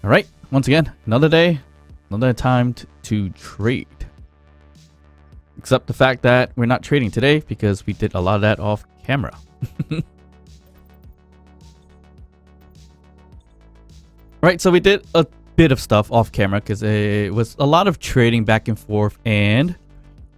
All right, once again, another day, another time to trade. Except the fact that we're not trading today because we did a lot of that off camera. Right, so we did a bit of stuff off camera because it was a lot of trading back and forth, and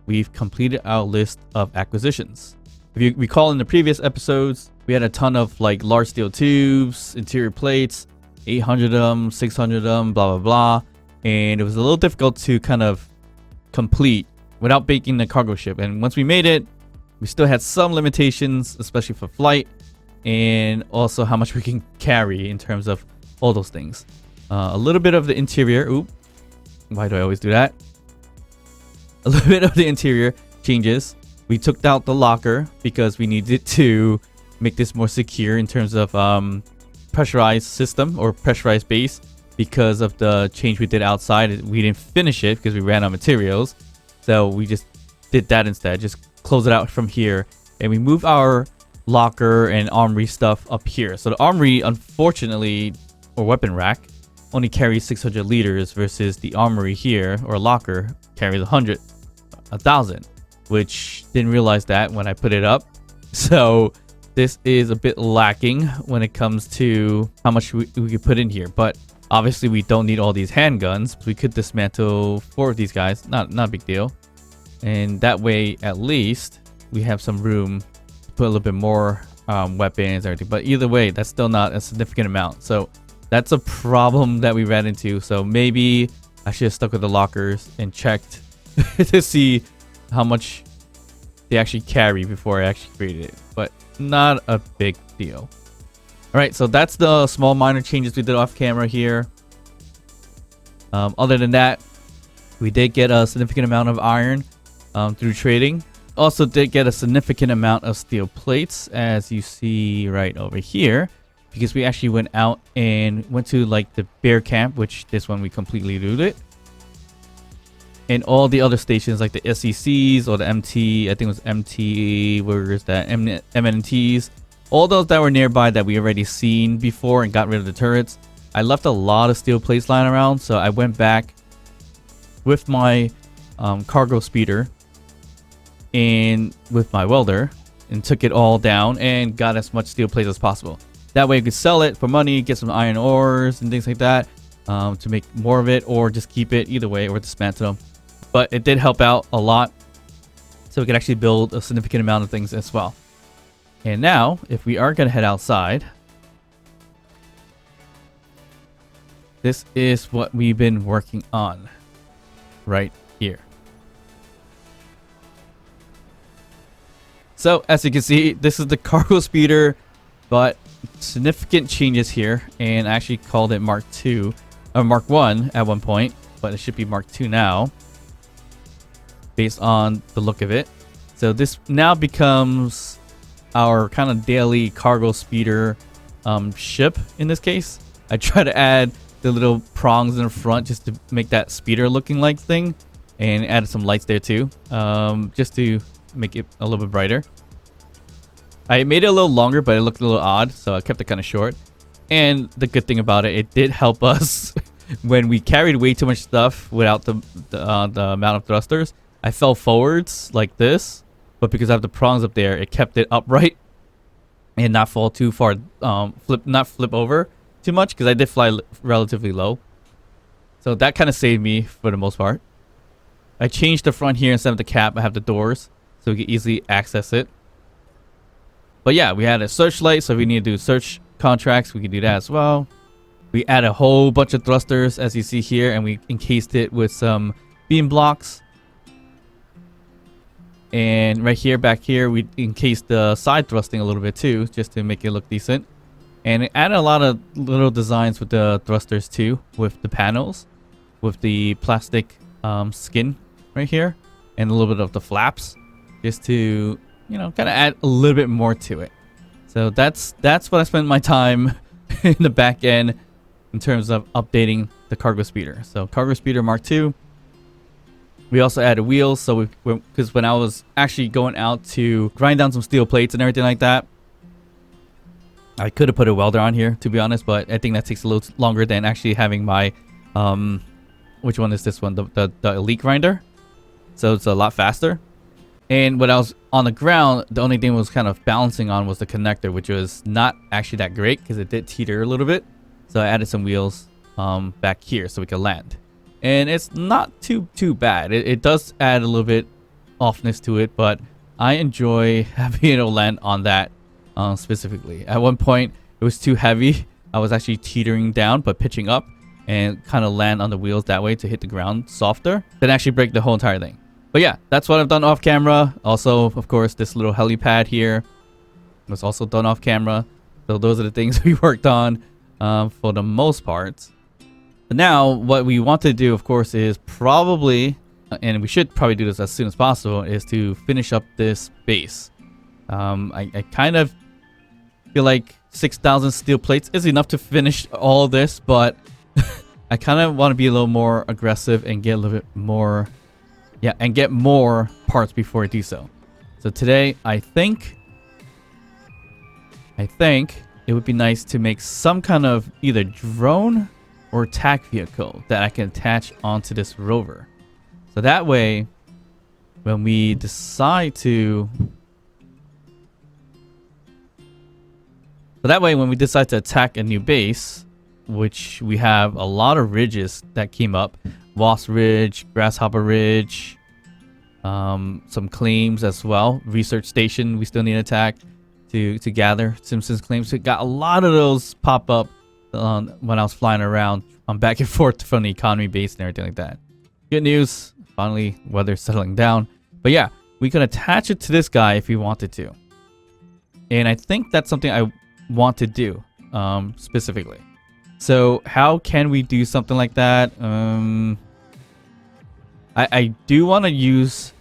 we've completed our list of acquisitions. If you recall in the previous episodes, we had a ton of like large steel tubes, interior plates, 800 of them, 600 of them, blah, blah, blah. And it was a little difficult to kind of complete without baking the cargo ship. And once we made it, we still had some limitations, especially for flight, and also how much we can carry in terms of all those things. A little bit of the interior. Oop. Why do I always do that? A little bit of the interior changes. We took out the locker because we needed to make this more secure in terms of pressurized system or pressurized base because of the change we did outside. We didn't finish it because we ran out of materials. So we just did that instead. Just close it out from here. And we move our locker and armory stuff up here. So the armory, unfortunately, or weapon rack, only carries 600 liters versus the armory here, or locker, carries 1,000, which didn't realize that when I put it up. So this is a bit lacking when it comes to how much we could put in here. But obviously we don't need all these handguns. We could dismantle 4 of these guys. Not a big deal. And that way, at least, we have some room to put a little bit more weapons and everything. But either way, that's still not a significant amount. So that's a problem that we ran into. So maybe I should have stuck with the lockers and checked to see how much they actually carry before I actually created it. But not a big deal. Alright, so that's the small minor changes we did off camera here. Other than that, we did get a significant amount of iron through trading. Also did get a significant amount of steel plates, as you see right over here, because we actually went out and went to like the bear camp, which this one we completely looted. And all the other stations like the SECs or the MT, I think it was MT, where is that? MNTs. All those that were nearby that we already seen before and got rid of the turrets. I left a lot of steel plates lying around, so I went back with my cargo speeder and with my welder and took it all down and got as much steel plates as possible. That way I could sell it for money, get some iron ores and things like that to make more of it, or just keep it either way, or dismantle them. But it did help out a lot, so we could actually build a significant amount of things as well. And now, if we are going to head outside, this is what we've been working on right here. So, as you can see, this is the cargo speeder, but significant changes here, and I actually called it Mark II, or Mark 1 at one point, but it should be Mark 2 now, based on the look of it. So this now becomes our kind of daily cargo speeder ship in this case. I try to add the little prongs in the front just to make that speeder looking like thing, and added some lights there too, just to make it a little bit brighter. I made it a little longer, but it looked a little odd, so I kept it kind of short. And the good thing about it, it did help us when we carried way too much stuff without the amount of thrusters. I fell forwards like this, but because I have the prongs up there, it kept it upright and not fall too far, not flip over too much, because I did fly relatively low. So that kind of saved me for the most part. I changed the front here. Instead of the cap, I have the doors, so we can easily access it. But yeah, we had a searchlight, so if we need to do search contracts, we can do that as well. We add a whole bunch of thrusters, as you see here, and we encased it with some beam blocks. And right here, back here, we encased the side thrusting a little bit too, just to make it look decent. And it added a lot of little designs with the thrusters too, with the panels, with the plastic skin right here, and a little bit of the flaps, just to, you know, kind of add a little bit more to it. So that's what I spent my time in the back end in terms of updating the cargo speeder. So cargo speeder Mark II. We also added wheels, so because when I was actually going out to grind down some steel plates and everything like that, I could have put a welder on here, to be honest, but I think that takes a little longer than actually having my, which one is this one? The elite grinder. So it's a lot faster. And when I was on the ground, the only thing I was kind of balancing on was the connector, which was not actually that great because it did teeter a little bit. So I added some wheels back here so we could land. And it's not too bad. It does add a little bit offness to it, but I enjoy having it land on that specifically. At one point, it was too heavy. I was actually teetering down but pitching up and kind of land on the wheels that way to hit the ground softer than actually break the whole entire thing. But yeah, that's what I've done off camera. Also, of course, this little helipad here was also done off camera. So those are the things we worked on for the most part. But now, what we want to do, of course, is probably, and we should probably do this as soon as possible, is to finish up this base. I kind of feel like 6,000 steel plates is enough to finish all this, but I kind of want to be a little more aggressive and get a little bit more, yeah, and get more parts before I do so. So today, I think it would be nice to make some kind of either drone or attack vehicle that I can attach onto this rover. So that way, when we decide to attack a new base, which we have a lot of ridges that came up, Wasp Ridge, Grasshopper Ridge, some claims as well. Research Station we still need to attack to gather Simpsons claims. We got a lot of those pop up when I was flying around back and forth from the economy base and everything like that. Good news, finally weather's settling down. But yeah, we can attach it to this guy if we wanted to. And I think that's something I want to do specifically. So how can we do something like that? I do want to use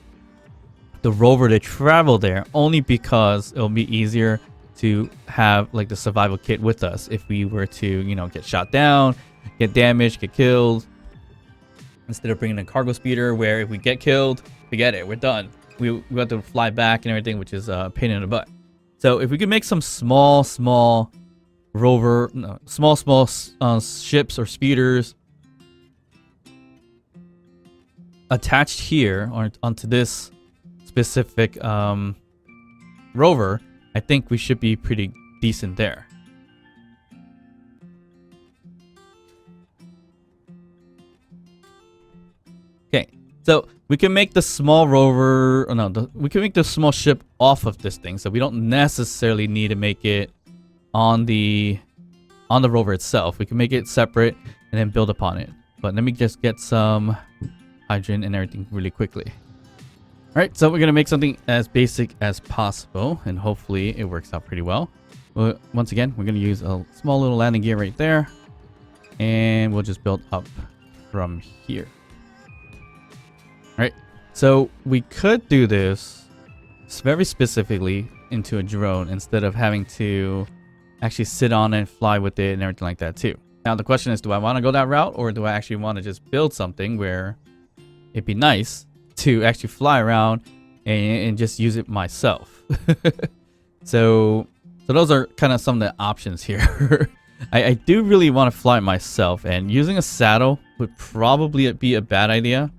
the rover to travel there only because it'll be easier to have like the survival kit with us if we were to, you know, get shot down, get damaged, get killed, instead of bringing a cargo speeder where if we get killed, forget it, we're done. We have to fly back and everything, which is a pain in the butt. So if we could make some small rover, small ships or speeders attached here or onto this specific rover, I think we should be pretty decent there. Okay, so we can make the small rover, we can make the small ship off of this thing, so we don't necessarily need to make it on the rover itself. We can make it separate and then build upon it. But let me just get some hydrogen and everything really quickly. All right, so we're gonna make something as basic as possible, and hopefully it works out pretty well. Once again, we're gonna use a small little landing gear right there, and we'll just build up from here. All right, so we could do this very specifically into a drone instead of having to actually sit on and fly with it and everything like that too. Now the question is, do I want to go that route, or do I actually want to just build something where it'd be nice to actually fly around and just use it myself? so those are kind of some of the options here. I do really want to fly it myself, and using a saddle would probably be a bad idea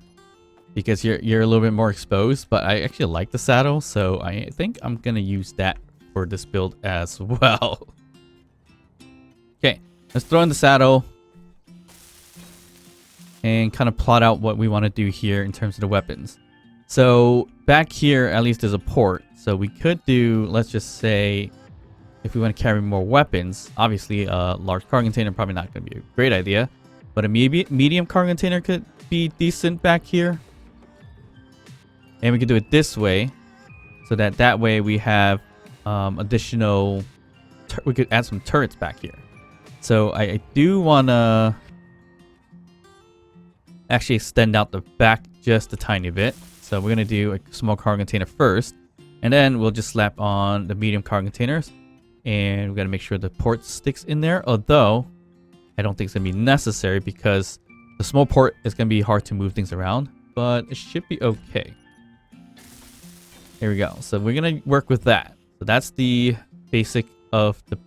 because you're a little bit more exposed, but I actually like the saddle, so I think I'm gonna use that for this build as well. Okay, let's throw in the saddle and kind of plot out what we want to do here in terms of the weapons. So back here, at least there's a port. So we could do, let's just say, if we want to carry more weapons, obviously a large cargo container probably not going to be a great idea, but a medium cargo container could be decent back here. And we could do it this way, so that way we have additional, we could add some turrets back here. So I do want to actually extend out the back just a tiny bit. So we're going to do a small cargo container first, and then we'll just slap on the medium cargo containers, and we got to make sure the port sticks in there, although I don't think it's going to be necessary because the small port is going to be hard to move things around, but it should be okay. There we go. So we're going to work with that. So that's the basic of the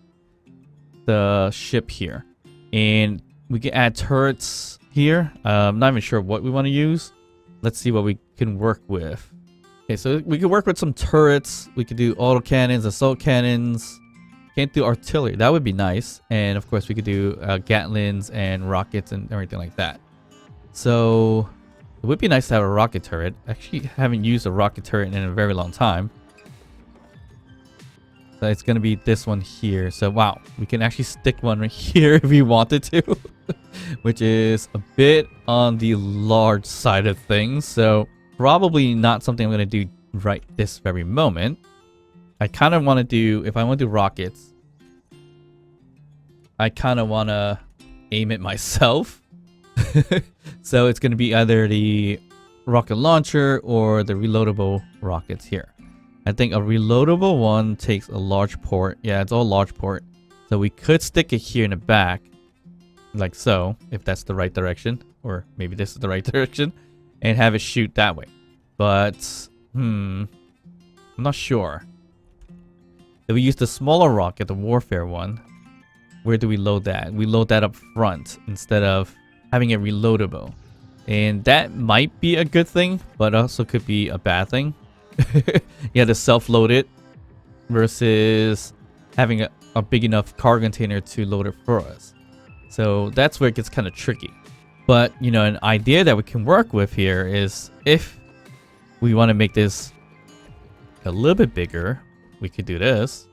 the ship here. And we can add turrets here. I'm not even sure what we want to use. Let's see what we can work with. Okay, so we can work with some turrets. We could do autocannons, assault cannons. Can't do artillery. That would be nice. And of course, we could do Gatlins and rockets and everything like that. So it would be nice to have a rocket turret. Actually, haven't used a rocket turret in a very long time. So it's going to be this one here. So wow, we can actually stick one right here if we wanted to. Which is a bit on the large side of things. So probably not something I'm going to do right this very moment. I kind of want to do, if I want to do rockets, I kind of want to aim it myself. So it's going to be either the rocket launcher or the reloadable rockets here. I think a reloadable one takes a large port. Yeah, it's all large port. So we could stick it here in the back. Like so, if that's the right direction. Or maybe this is the right direction. And have it shoot that way. But, I'm not sure. If we use the smaller rocket, the warfare one, where do we load that? We load that up front instead of having it reloadable. And that might be a good thing, but also could be a bad thing. You have to self-load it versus having a big enough cargo container to load it for us. So that's where it gets kind of tricky. But, you know, an idea that we can work with here is if we want to make this a little bit bigger, we could do this.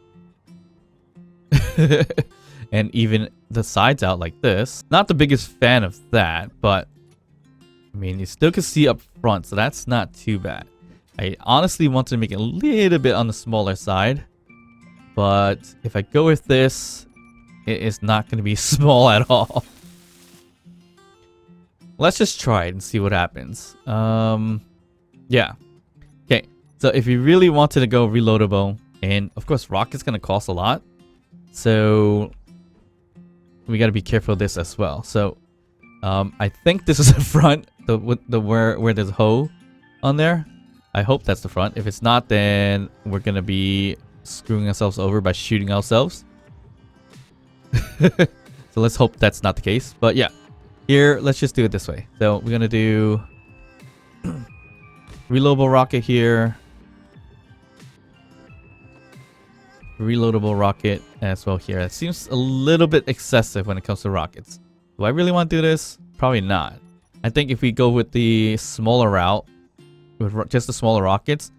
And even the sides out like this. Not the biggest fan of that, but I mean, you still can see up front, so that's not too bad. I honestly wanted to make it a little bit on the smaller side, but if I go with this, it is not going to be small at all. Let's just try it and see what happens. Yeah. Okay, so if you really wanted to go reloadable, and of course rocket's going to cost a lot, so we got to be careful of this as well. So I think this is the front, where there's a hole on there. I hope that's the front. If it's not, then we're going to be screwing ourselves over by shooting ourselves. So let's hope that's not the case. But yeah, here, let's just do it this way. So we're going to do reloadable rocket here. Reloadable rocket as well here. That seems a little bit excessive when it comes to rockets. Do I really want to do this? Probably not. I think if we go with the smaller route, with just the smaller rockets,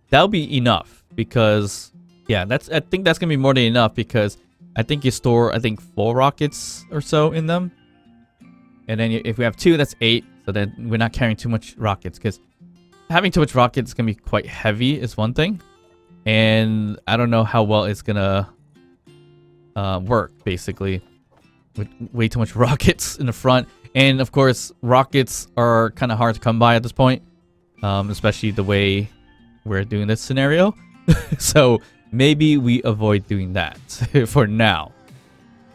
that'll be enough. Because, yeah, I think that's going to be more than enough, because I think you store, 4 rockets or so in them. And then if we have 2, that's 8. So then we're not carrying too much rockets, because having too much rockets can be quite heavy is one thing. And I don't know how well it's going to work, basically, with way too much rockets in the front. And of course, rockets are kind of hard to come by at this point, especially the way we're doing this scenario. So maybe we avoid doing that for now.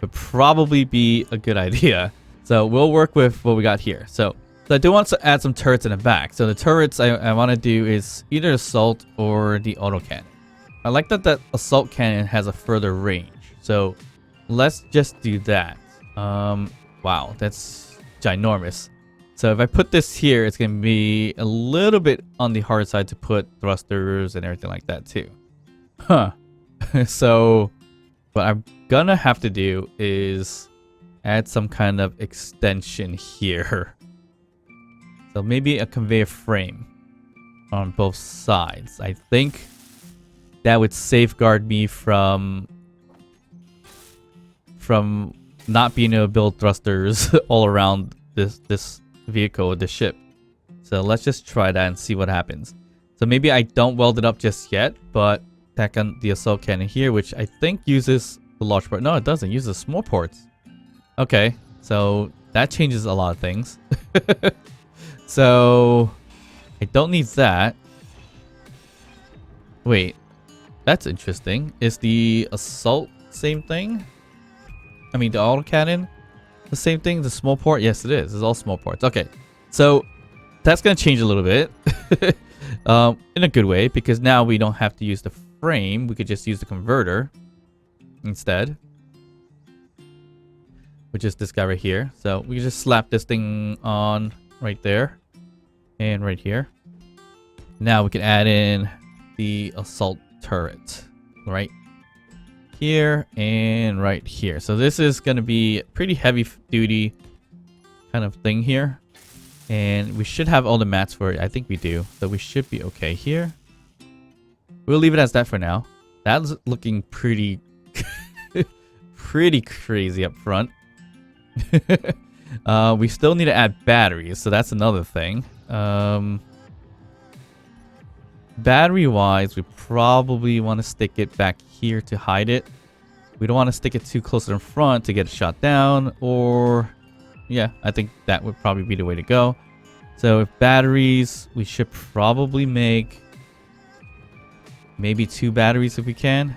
Would probably be a good idea. So we'll work with what we got here. So I do want to add some turrets in the back. So the turrets I want to do is either assault or the autocannon. I like that assault cannon has a further range. So let's just do that. Wow, that's ginormous. So if I put this here, it's going to be a little bit on the hard side to put thrusters and everything like that too. Huh. So what I'm going to have to do is add some kind of extension here. So maybe a conveyor frame on both sides. I think that would safeguard me from not being able to build thrusters all around this vehicle, this ship. So let's just try that and see what happens. So maybe I don't weld it up just yet, but tack on the assault cannon here, which I think uses the large port. No, it doesn't. It uses small ports. Okay, so that changes a lot of things. So I don't need that. Wait, that's interesting. Is the assault same thing? I mean, the autocannon the same thing? The small port? Yes, it is. It's all small ports. Okay, so that's going to change a little bit. In a good way, because now we don't have to use the frame. We could just use the converter instead. which is this guy right here. So we can just slap this thing on right there and right here. Now we can add in the assault turret right here and right here. So this is going to be a pretty heavy duty kind of thing here. And we should have all the mats for it. I think we do. So we should be okay here. We'll leave it as that for now. That's looking pretty pretty crazy up front. We still need to add batteries, so that's another thing. Battery wise, we probably want to stick it back here to hide it. We don't want to stick it too close to the front to get it shot down, or yeah, I think that would probably be the way to go. So if batteries, we should probably make maybe 2 batteries if we can.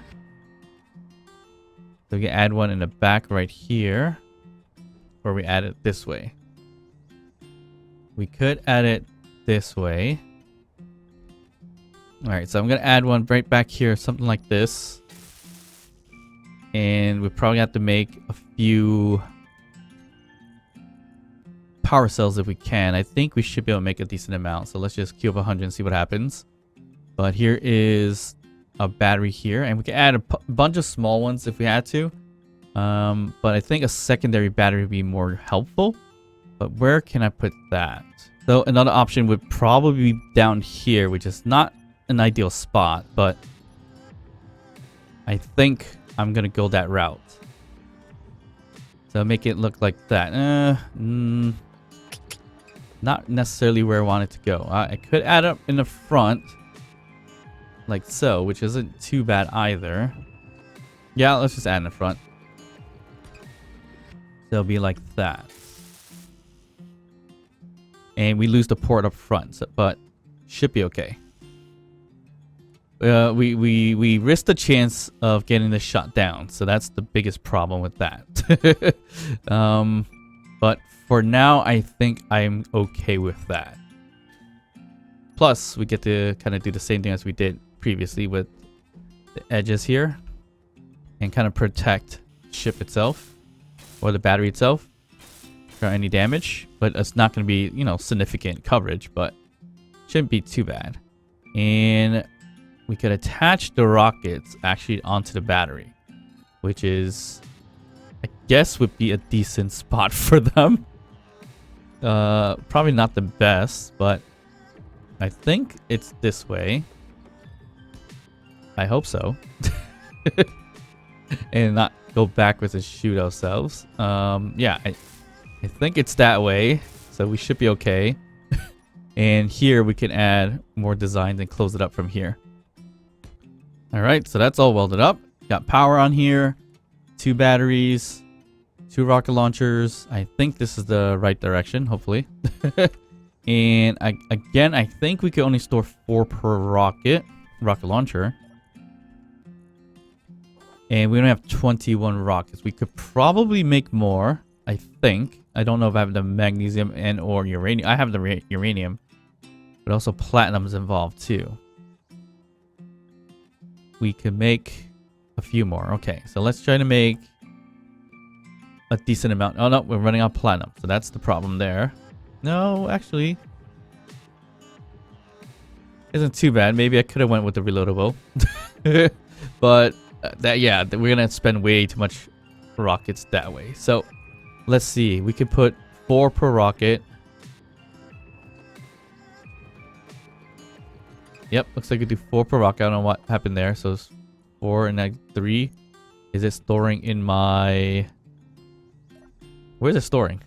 So we can add one in the back right here, or we add it this way. We could add it this way. All right, so I'm gonna add one right back here, something like this. And we probably have to make a few power cells if we can. I think we should be able to make a decent amount. So let's just queue up 100 and see what happens. But here is a battery here, and we can add a bunch of small ones if we had to. But I think a secondary battery would be more helpful. But where can I put that? So another option would probably be down here, which is not an ideal spot, but I think I'm gonna go that route. So make it look like that. Not necessarily where I want it to go. I could add up in the front like so, which isn't too bad either. Yeah, let's just add in the front. So it'll be like that. And we lose the port up front, so, but should be okay. We risk the chance of getting this shot down, so that's the biggest problem with that. But for now, I think I'm okay with that. Plus, we get to kind of do the same thing as we did previously with the edges here, and kind of protect the ship itself or the battery itself for any damage. But it's not going to be, you know, significant coverage, but shouldn't be too bad. And we could attach the rockets actually onto the battery, which is, I guess, would be a decent spot for them. Probably not the best, but I think it's this way. I hope so. And not go backwards and shoot ourselves. Yeah, I think it's that way, so we should be okay. And here we can add more designs and close it up from here. All right, so that's all welded up. Got power on here, 2 batteries, 2 rocket launchers. I think this is the right direction, hopefully. And again, I think we can only store 4 per rocket launcher. And we only have 21 rockets. We could probably make more, I think. I don't know if I have the magnesium and or uranium. I have the uranium, but also platinum is involved too. We could make a few more. Okay, so let's try to make a decent amount. Oh no, we're running out of platinum, so that's the problem there. No, actually, isn't too bad. Maybe I could have went with the reloadable, but yeah, we're gonna spend way too much rockets that way. So let's see. We could put 4 per rocket. Yep, looks like we do 4 per rocket. I don't know what happened there. So it's 4 and then 3. Is it storing in my... Where's it storing?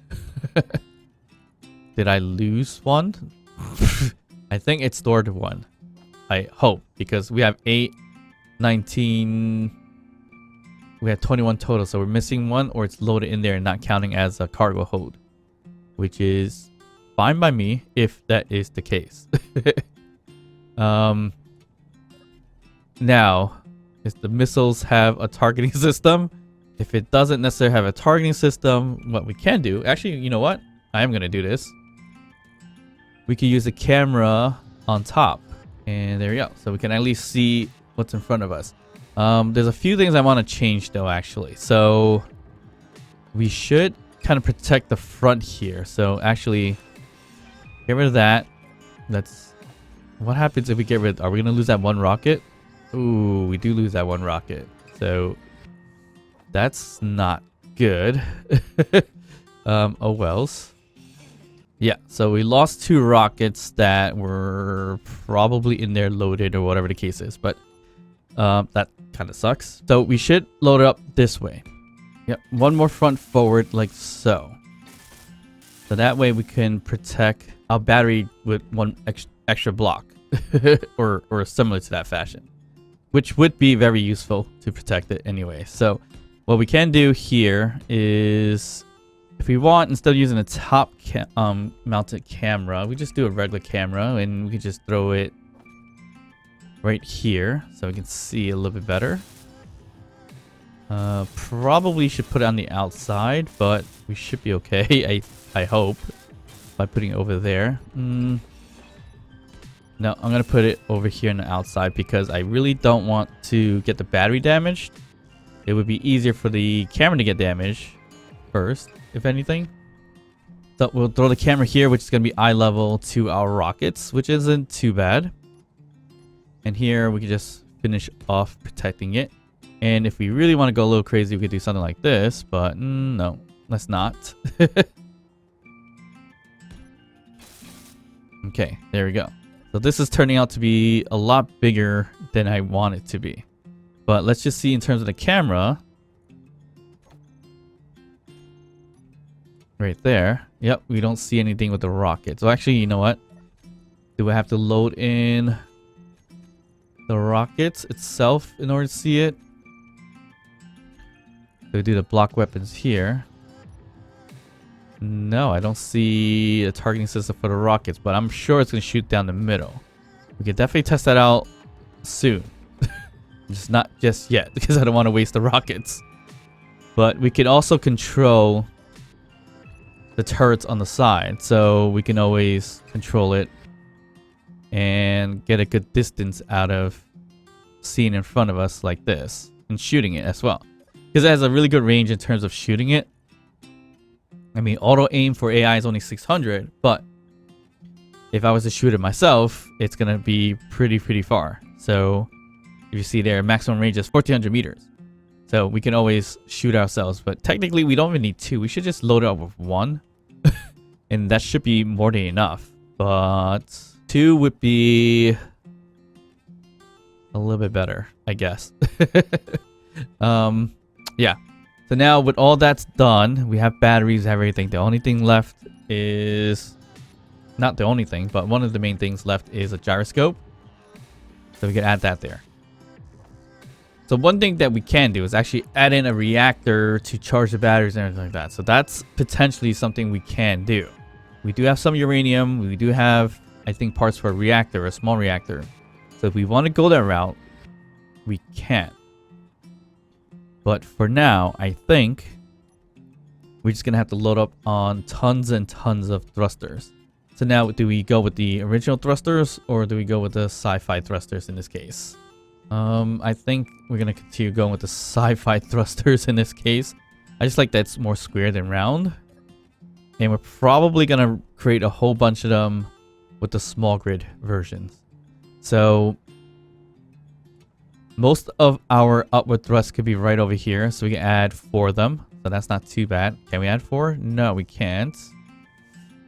Did I lose one? I think it stored 1. I hope, because we have 8, 19... We have 21 total, so we're missing 1, or it's loaded in there and not counting as a cargo hold. Which is fine by me if that is the case. Now, does the missiles have a targeting system? If it doesn't necessarily have a targeting system, what we can do, actually, you know what? I am going to do this. We can use a camera on top. And there we go. So we can at least see what's in front of us. There's a few things I want to change though, actually. So we should kind of protect the front here. So actually, get rid of that. What happens if we get rid? Are we gonna lose that one rocket? Ooh, we do lose that one rocket. So that's not good. Oh wells. Yeah, so we lost 2 rockets that were probably in there loaded or whatever the case is, but that kind of sucks. So we should load it up this way. Yep, one more front forward like so. So that way we can protect our battery with one extra block or similar to that fashion, which would be very useful to protect it anyway. So what we can do here is, if we want, instead of using a top mounted camera, we just do a regular camera and we can just throw it right here so we can see a little bit better. Probably should put it on the outside, but we should be okay. I hope, by putting it over there. No, I'm gonna put it over here on the outside because I really don't want to get the battery damaged. It would be easier for the camera to get damaged first, if anything. So we'll throw the camera here, which is going to be eye level to our rockets, which isn't too bad. And here we can just finish off protecting it. And if we really want to go a little crazy, we could do something like this, but no, let's not. Okay, there we go. So this is turning out to be a lot bigger than I want it to be. But let's just see in terms of the camera. Right there. Yep, we don't see anything with the rocket. So actually, you know what? Do I have to load in the rockets itself in order to see it? So we do the block weapons here. No, I don't see a targeting system for the rockets, but I'm sure it's going to shoot down the middle. We can definitely test that out soon. Just not just yet, because I don't want to waste the rockets. But we can also control the turrets on the side, so we can always control it and get a good distance out of seeing in front of us like this and shooting it as well, because it has a really good range in terms of shooting it. I mean, auto aim for AI is only 600, but if I was to shoot it myself, it's gonna be pretty far. So if you see there, maximum range is 1400 meters. So we can always shoot ourselves, but technically we don't even need 2. We should just load it up with 1. And that should be more than enough. But 2 would be a little bit better, I guess. Yeah. So now with all that's done, we have batteries, have everything. The only thing left is, not the only thing, but one of the main things left is a gyroscope. So we can add that there. So one thing that we can do is actually add in a reactor to charge the batteries and everything like that. So that's potentially something we can do. We do have some uranium. We do have, I think, parts for a reactor, a small reactor. So if we want to go that route, we can. But for now, I think we're just going to have to load up on tons and tons of thrusters. So now, do we go with the original thrusters or do we go with the sci-fi thrusters in this case? I think we're gonna continue going with the sci-fi thrusters in this case. I just like that it's more square than round. And we're probably gonna create a whole bunch of them with the small grid versions. So most of our upward thrust could be right over here. So we can add 4 of them. So that's not too bad. Can we add 4? No, we can't.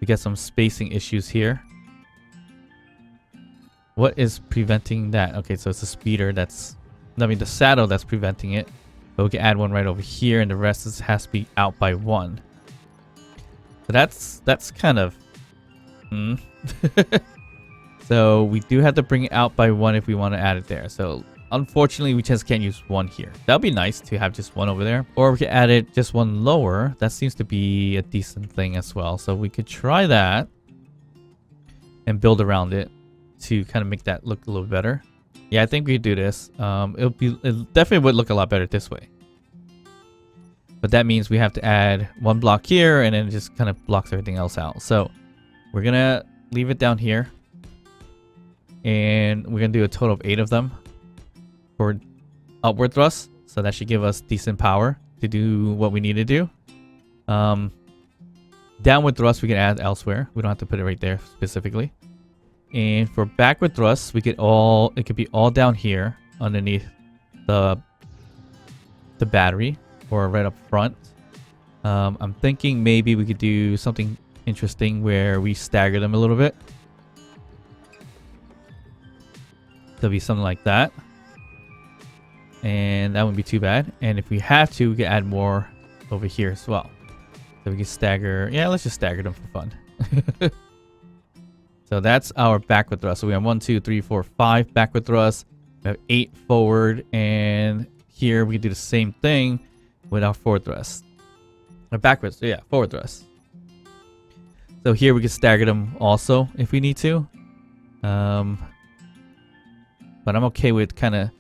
We got some spacing issues here. What is preventing that? Okay, so it's a speeder that's, I mean the saddle that's preventing it. But we can add one right over here and the rest has to be out by 1. So that's kind of So we do have to bring it out by 1 if we want to add it there. So unfortunately we just can't use 1 here. That'd be nice to have just 1 over there. Or we could add it just 1 lower. That seems to be a decent thing as well. So we could try that and build around it to kind of make that look a little better. Yeah, I think we could do this. It definitely would look a lot better this way. But that means we have to add 1 block here and then it just kind of blocks everything else out. So we're gonna leave it down here. And we're gonna do a total of 8 of them for upward thrust. So that should give us decent power to do what we need to do. Downward thrust we can add elsewhere. We don't have to put it right there specifically. And for backward thrust, it could be all down here underneath the battery or right up front. I'm thinking maybe we could do something interesting where we stagger them a little bit. There'll be something like that. And that wouldn't be too bad. And if we have to, we can add more over here as well. So we can stagger. Yeah, let's just stagger them for fun. So that's our backward thrust. So we have 1, 2, 3, 4, 5 backward thrusts. We have 8 forward. And here we can do the same thing with our forward thrust. Or backwards. Yeah, forward thrust. So here we can stagger them also if we need to. But I'm okay with kind of...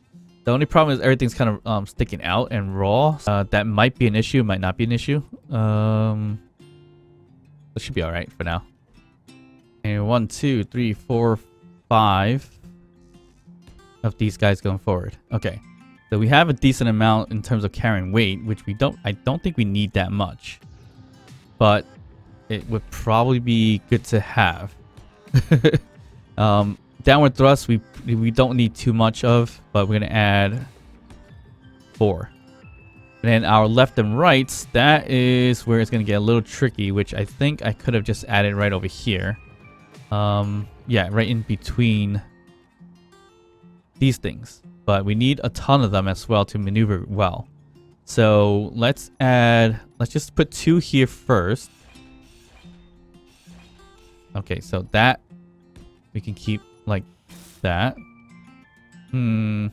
The only problem is everything's kind of sticking out and raw. That might be an issue, might not be an issue. It should be alright for now. And 1, 2, 3, 4, 5 of these guys going forward. Okay. So we have a decent amount in terms of carrying weight, which I don't think we need that much. But it would probably be good to have. Downward thrust we don't need too much of, but we're gonna add 4. And then our left and rights, that is where it's gonna get a little tricky, which I think I could have just added right over here. Yeah, right in between these things. But we need a ton of them as well to maneuver well. So let's just put 2 here first. Okay, so that we can keep like that. So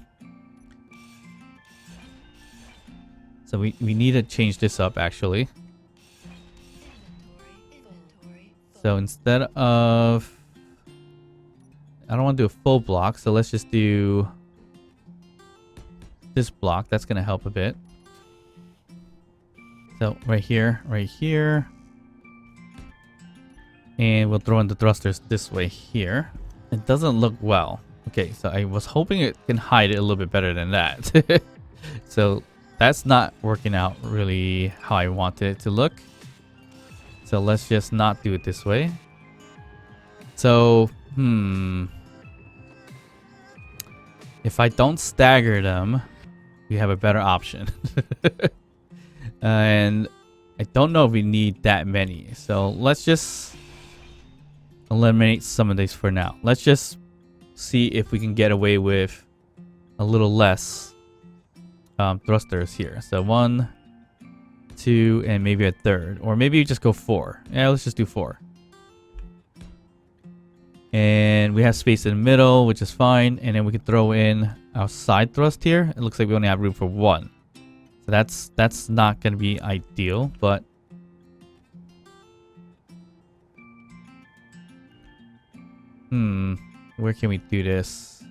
we need to change this up actually. So instead of... I don't want to do a full block, so let's just do this block. That's going to help a bit. So right here. And we'll throw in the thrusters this way here. It doesn't look well. Okay, so I was hoping it can hide it a little bit better than that. So that's not working out really how I wanted it to look. So let's just not do it this way. So, if I don't stagger them, we have a better option. And I don't know if we need that many. So let's just eliminate some of these for now. Let's just see if we can get away with a little less thrusters here. So 1, 2, and maybe a third. Or maybe you just go 4. Yeah, let's just do 4. And we have space in the middle, which is fine. And then we can throw in our side thrust here. It looks like we only have room for 1. So that's not going to be ideal, but... where can we do this?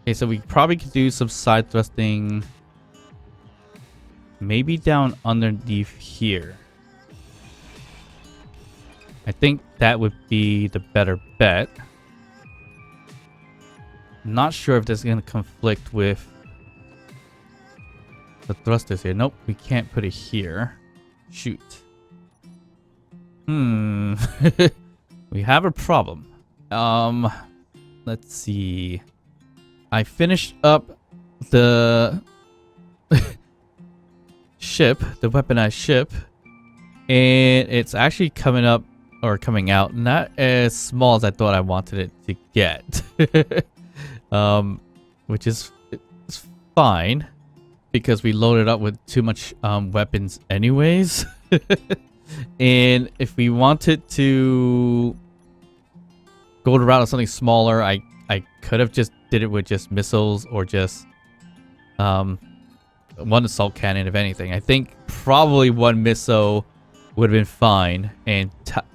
Okay, so we probably could do some side thrusting. Maybe down underneath here. I think that would be the better bet. Not sure if this is going to conflict with the thrusters here. Nope, we can't put it here. Shoot. We have a problem. Let's see. I finished up the ship, the weaponized ship, and it's actually coming up or coming out not as small as I thought I wanted it to get. Which is it's fine because we loaded up with too much weapons anyways. And if we wanted to go the route of something smaller, I could have just did it with just missiles or just one assault cannon, if anything. I think probably 1 missile would have been fine and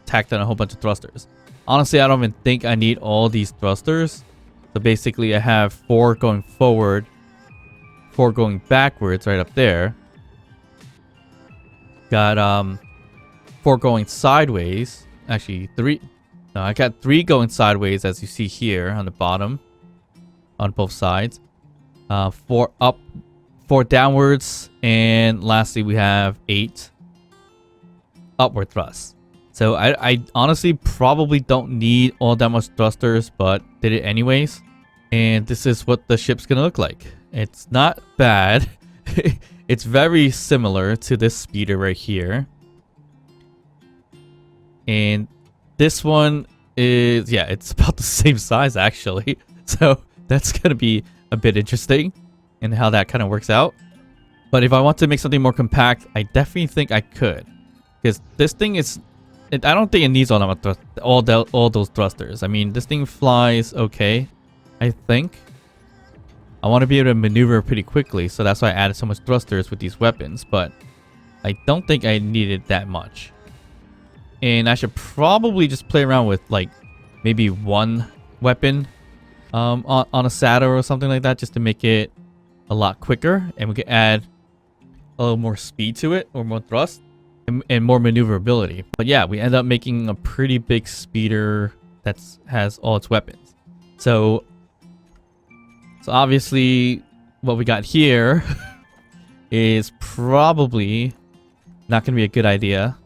tacked on a whole bunch of thrusters. Honestly, I don't even think I need all these thrusters. So basically I have 4 going forward, 4 going backwards right up there. Got 4 going sideways. Actually 3. No, I got 3 going sideways as you see here on the bottom. On both sides. 4 up, 4 downwards, and lastly we have 8 upward thrust. So I honestly probably don't need all that much thrusters, but did it anyways. And this is what the ship's gonna look like. It's not bad. It's very similar to this speeder right here. And this one is, yeah, it's about the same size actually. So that's gonna be a bit interesting in how that kind of works out. But if I want to make something more compact, I definitely think I could. Because this thing is, I don't think it needs all those thrusters. I mean, this thing flies okay, I think. I want to be able to maneuver pretty quickly, so that's why I added so much thrusters with these weapons. But I don't think I needed that much. And I should probably just play around with like maybe one weapon on a saddle or something like that, just to make it a lot quicker, and we can add a little more speed to it, or more thrust, and more maneuverability. But yeah, we end up making a pretty big speeder that has all its weapons. So obviously what we got here is probably not going to be a good idea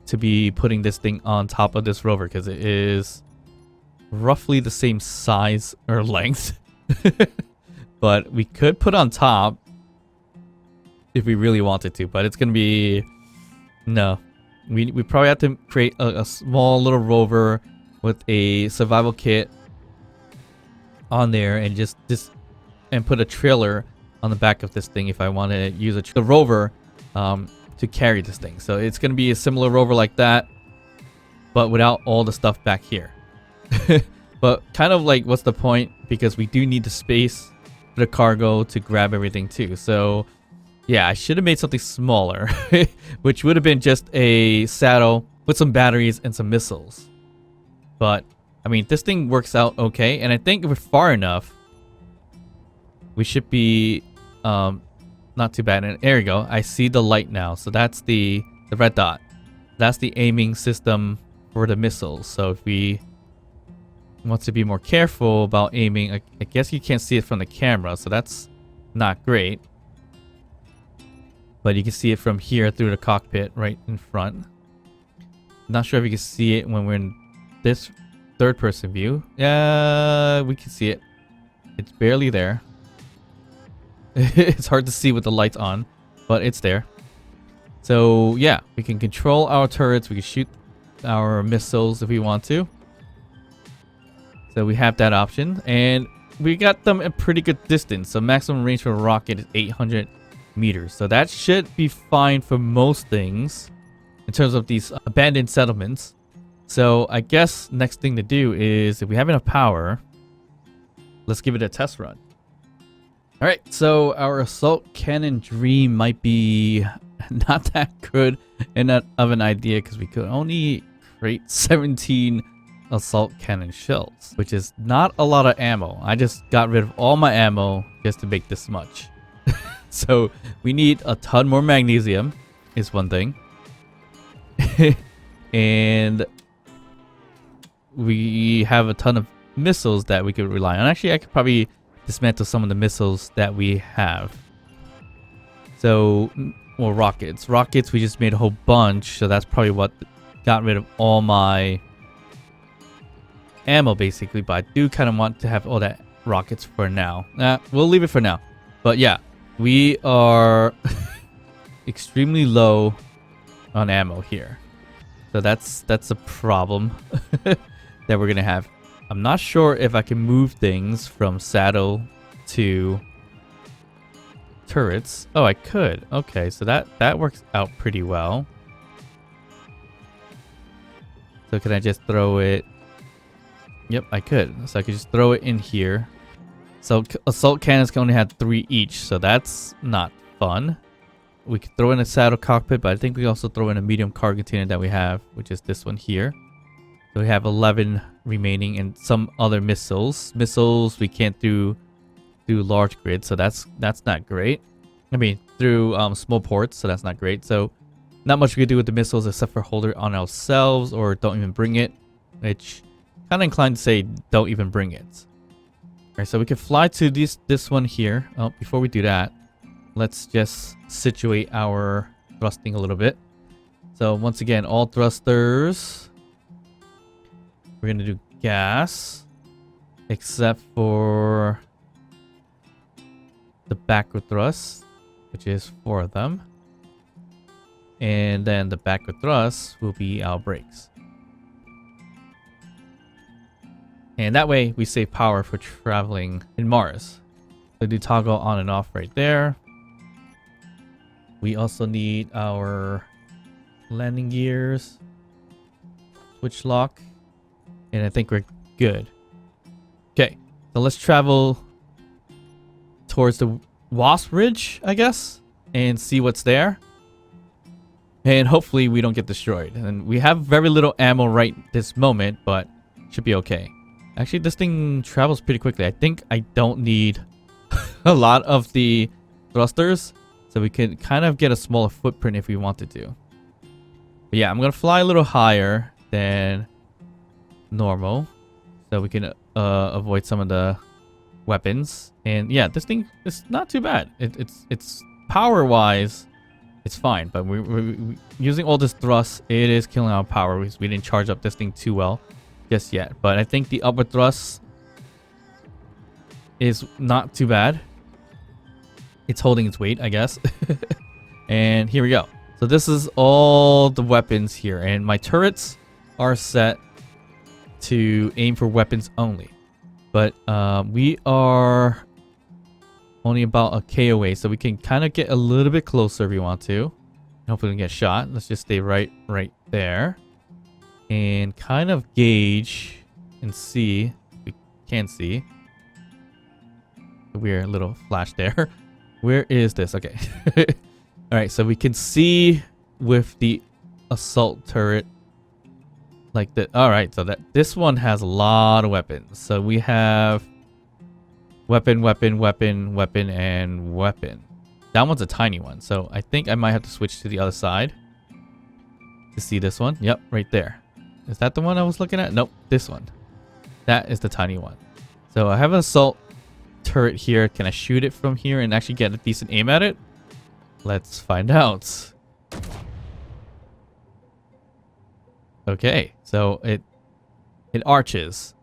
to be putting this thing on top of this rover, because it is roughly the same size or length. But we could put on top if we really wanted to, but it's gonna be no. We probably have to create a small little rover with a survival kit on there, and just and put a trailer on the back of this thing if I want to use the rover to carry this thing. So it's gonna be a similar rover like that, but without all the stuff back here. But kind of like, what's the point? Because we do need the space for the cargo to grab everything too. So yeah, I should have made something smaller, which would have been just a saddle with some batteries and some missiles. But I mean, this thing works out okay, and I think if we're far enough, we should be not too bad. And there you go. I see the light now. So that's the red dot. That's the aiming system for the missiles. So if we want to be more careful about aiming, I guess you can't see it from the camera, so that's not great. But you can see it from here through the cockpit right in front. Not sure if you can see it when we're in this third person view. Yeah, we can see it. It's barely there. It's hard to see with the lights on, but it's there. So yeah, we can control our turrets. We can shoot our missiles if we want to. So we have that option, and we got them a pretty good distance. So maximum range for a rocket is 800 meters. So that should be fine for most things in terms of these abandoned settlements. So I guess next thing to do is, if we have enough power, let's give it a test run. All right, so our assault cannon dream might be not that good enough of an idea, because we could only create 17 assault cannon shells, which is not a lot of ammo. I just got rid of all my ammo just to make this much. So we need a ton more magnesium is one thing. And we have a ton of missiles that we could rely on. Actually, I could probably dismantle some of the missiles that we have. So, well, rockets. Rockets, we just made a whole bunch, so that's probably what got rid of all my ammo, basically. But I do kind of want to have all that rockets for now. We'll leave it for now. But yeah, we are extremely low on ammo here. So that's a problem that we're gonna have. I'm not sure if I can move things from saddle to turrets. Oh, I could. Okay, so that works out pretty well. So can I just throw it? Yep, I could. So I could just throw it in here. So assault cannons can only have 3 each, so that's not fun. We could throw in a saddle cockpit, but I think we also throw in a medium cargo container that we have, which is this one here. So we have 11 remaining, and some other missiles. Missiles we can't do large grids, so that's not great. I mean, through small ports, so that's not great. So not much we can do with the missiles except for hold it on ourselves, or don't even bring it, which kind of inclined to say don't even bring it. All right, so we can fly to this one here. Oh, before we do that, let's just situate our thrusting a little bit. So once again, all thrusters. We're going to do gas. Except for the backward thrust, which is 4 of them. And then the backward thrust will be our brakes. And that way we save power for traveling in Mars. So do toggle on and off right there. We also need our landing gears, switch lock, and I think we're good. Okay, so let's travel towards the Wasp Ridge, I guess, and see what's there. And hopefully we don't get destroyed. And we have very little ammo right this moment, but should be okay. Actually, this thing travels pretty quickly. I think I don't need a lot of the thrusters, so we can kind of get a smaller footprint if we wanted to. But yeah, I'm going to fly a little higher than normal, so we can avoid some of the weapons. And yeah, this thing is not too bad. It's power wise, it's fine, but we're using all this thrust. It is killing our power because we didn't charge up this thing too well just yet. But I think the upper thrust is not too bad. It's holding its weight, I guess. And here we go. So this is all the weapons here, and my turrets are set to aim for weapons only. But we are only about a K away, so we can kind of get a little bit closer if we want to. Hopefully we can get shot. Let's just stay right there. And kind of gauge and see. We can see. Weird little flash there. Where is this? Okay. Alright, so we can see with the assault turret like that. Alright, so this one has a lot of weapons. So we have weapon, and weapon. That one's a tiny one, so I think I might have to switch to the other side to see this one. Yep, right there. Is that the one I was looking at? Nope, this one. That is the tiny one. So I have an assault turret here. Can I shoot it from here and actually get a decent aim at it? Let's find out. Okay, so it arches.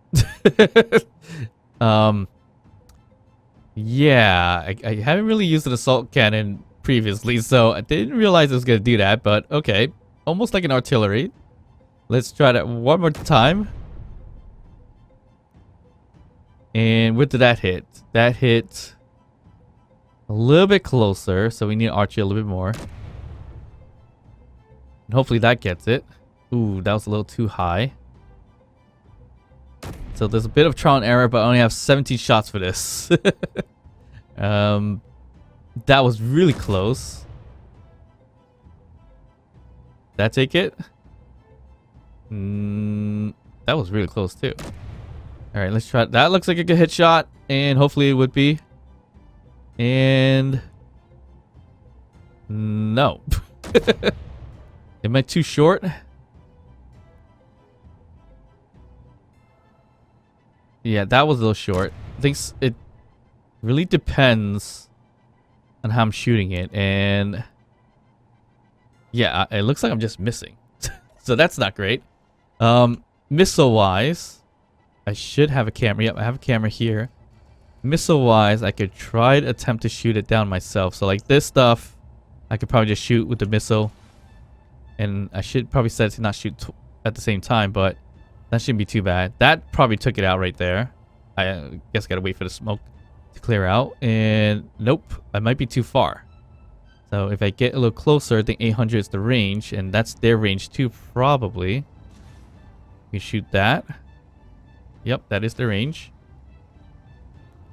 Yeah, I haven't really used an assault cannon previously, so I didn't realize it was gonna do that, but okay. Almost like an artillery. Let's try that one more time. And where did that hit? That hit a little bit closer, so we need to arch it a little bit more. And hopefully that gets it. Ooh, that was a little too high. So there's a bit of trial and error, but I only have 17 shots for this. That was really close. Did that take it? That was really close too. Alright, let's try. That looks like a good hit shot, and hopefully it would be. And no. Am I too short? Yeah, that was a little short. I think it really depends on how I'm shooting it, and yeah, it looks like I'm just missing. So that's not great. Missile wise, I should have a camera. Yep, I have a camera here. Missile wise, I could try to attempt to shoot it down myself. So like this stuff, I could probably just shoot with the missile, and I should probably set it to not shoot at the same time, but that shouldn't be too bad. That probably took it out right there. I guess I gotta wait for the smoke to clear out. And nope, I might be too far. So if I get a little closer, I think 800 is the range, and that's their range too, probably. We shoot that. Yep, that is the range.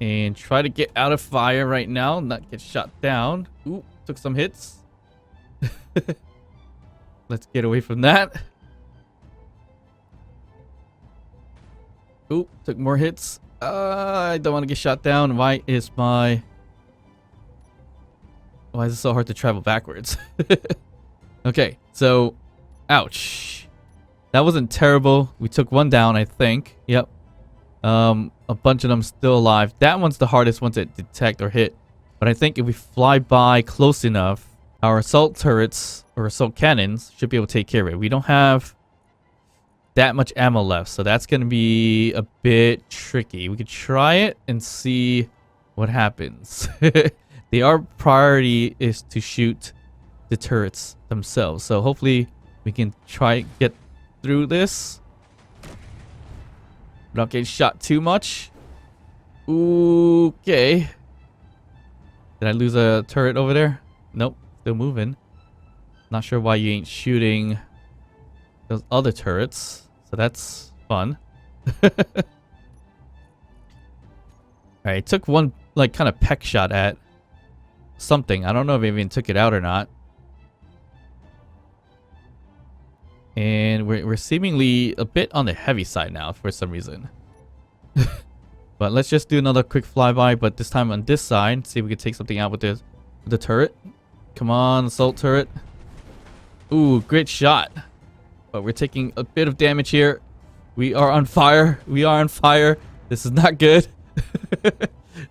And try to get out of fire right now, not get shot down. Ooh, took some hits. Let's get away from that. Ooh, took more hits. I don't want to get shot down. Why is it so hard to travel backwards? Okay, so ouch. That wasn't terrible. We took one down, I think. Yep. A bunch of them still alive. That one's the hardest one to detect or hit. But I think if we fly by close enough, our assault turrets or assault cannons should be able to take care of it. We don't have that much ammo left, so that's going to be a bit tricky. We could try it and see what happens. Our priority is to shoot the turrets themselves, so hopefully we can try get through this without getting shot too much. Okay. Did I lose a turret over there? Nope, still moving. Not sure why you ain't shooting those other turrets, so that's fun. Alright, took one like kind of peck shot at something. I don't know if I even took it out or not. And we're seemingly a bit on the heavy side now for some reason. But let's just do another quick flyby, but this time on this side. See if we can take something out with this, with the turret. Come on, assault turret. Ooh, great shot. But we're taking a bit of damage here. We are on fire. We are on fire. This is not good.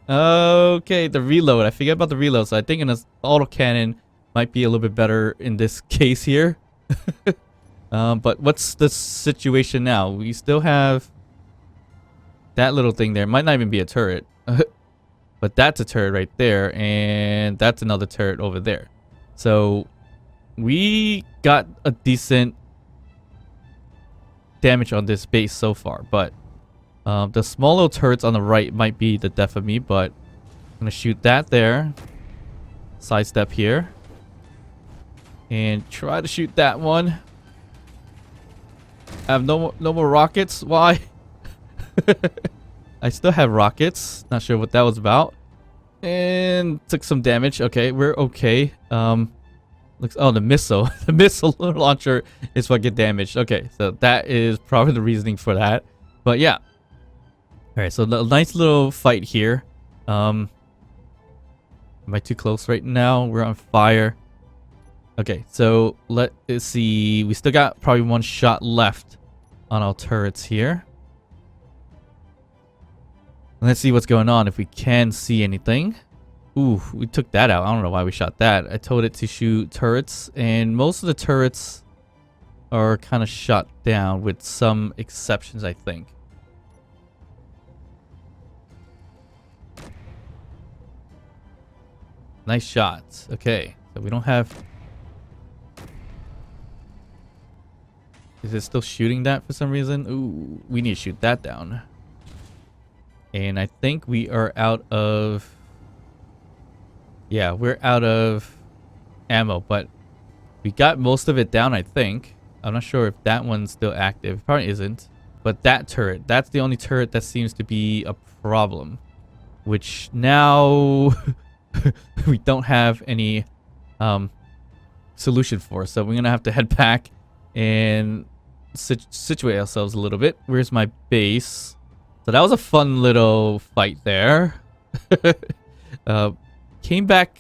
Okay, the reload. I forget about the reload, so I think an autocannon might be a little bit better in this case here. But what's the situation now? We still have that little thing there. Might not even be a turret. But that's a turret right there, and that's another turret over there. So we got a decent damage on this base so far, but the small little turrets on the right might be the death of me, but I'm gonna shoot that there, sidestep here, and try to shoot that one. I have no more rockets. Why? I still have rockets. Not sure what that was about. And took some damage. Okay, we're okay. Looks, oh, the missile. The missile launcher is what get damaged. Okay, so that is probably the reasoning for that. But yeah. Alright, so a nice little fight here. Am I too close right now? We're on fire. Okay, so let's see. We still got probably one shot left on our turrets here. Let's see what's going on, if we can see anything. Ooh, we took that out. I don't know why we shot that. I told it to shoot turrets, and most of the turrets are kind of shot down with some exceptions, I think. Nice shots. Okay, so we don't have... Is it still shooting that for some reason? Ooh, we need to shoot that down. And I think we are out of... Yeah, we're out of ammo, but we got most of it down, I think. I'm not sure if that one's still active. Probably isn't. But that turret, that's the only turret that seems to be a problem. Which now we don't have any solution for. So we're going to have to head back and situate ourselves a little bit. Where's my base? So that was a fun little fight there. Came back.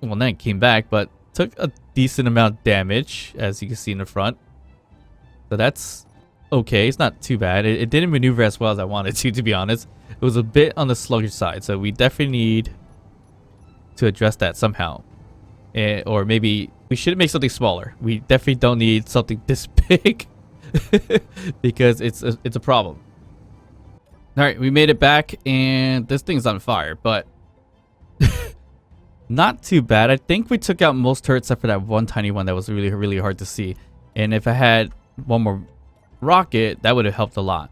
Well, not came back, but took a decent amount of damage, as you can see in the front. So that's okay. It's not too bad. It didn't maneuver as well as I wanted to be honest. It was a bit on the sluggish side. So we definitely need to address that somehow. Or maybe we should make something smaller. We definitely don't need something this big. Because it's a problem. Alright, we made it back, and this thing's on fire, but not too bad. I think we took out most turrets except for that one tiny one that was really, really hard to see. And if I had one more rocket, that would have helped a lot.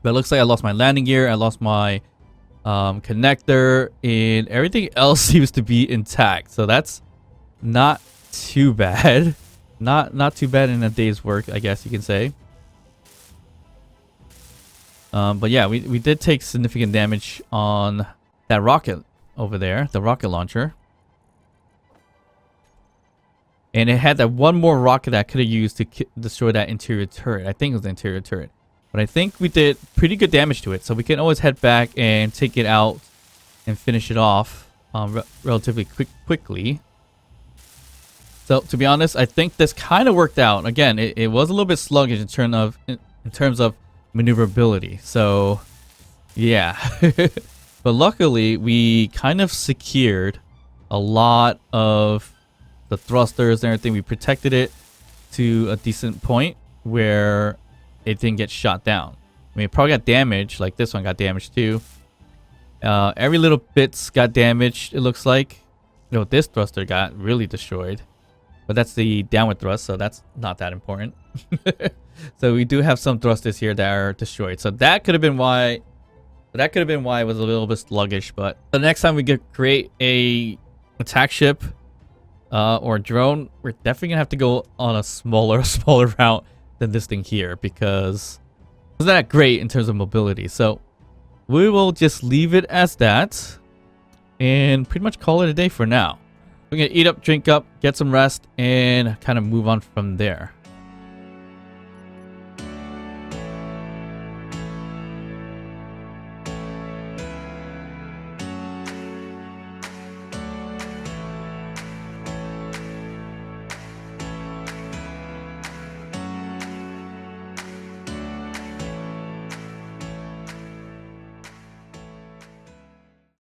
But it looks like I lost my landing gear, I lost my connector, and everything else seems to be intact. So that's not too bad. Not too bad in a day's work, I guess you can say. But yeah, we did take significant damage on that rocket over there, the rocket launcher. And it had that one more rocket that I could have used to destroy that interior turret. I think it was the interior turret. But I think we did pretty good damage to it. So we can always head back and take it out and finish it off relatively quickly. So to be honest, I think this kind of worked out. Again, it was a little bit sluggish in terms of maneuverability. So yeah. But luckily we kind of secured a lot of the thrusters and everything. We protected it to a decent point where it didn't get shot down. I mean, it probably got damaged. Like this one got damaged too. Every little bits got damaged, it looks like. You know, this thruster got really destroyed. But that's the downward thrust, so that's not that important. So we do have some thrusters here that are destroyed. So that could have been why. That could have been why it was a little bit sluggish. But the next time we could create a attack ship or drone, we're definitely gonna have to go on a smaller route than this thing here, because it's not that great in terms of mobility. So we will just leave it as that and pretty much call it a day for now. We're gonna eat up, drink up, get some rest, and kind of move on from there.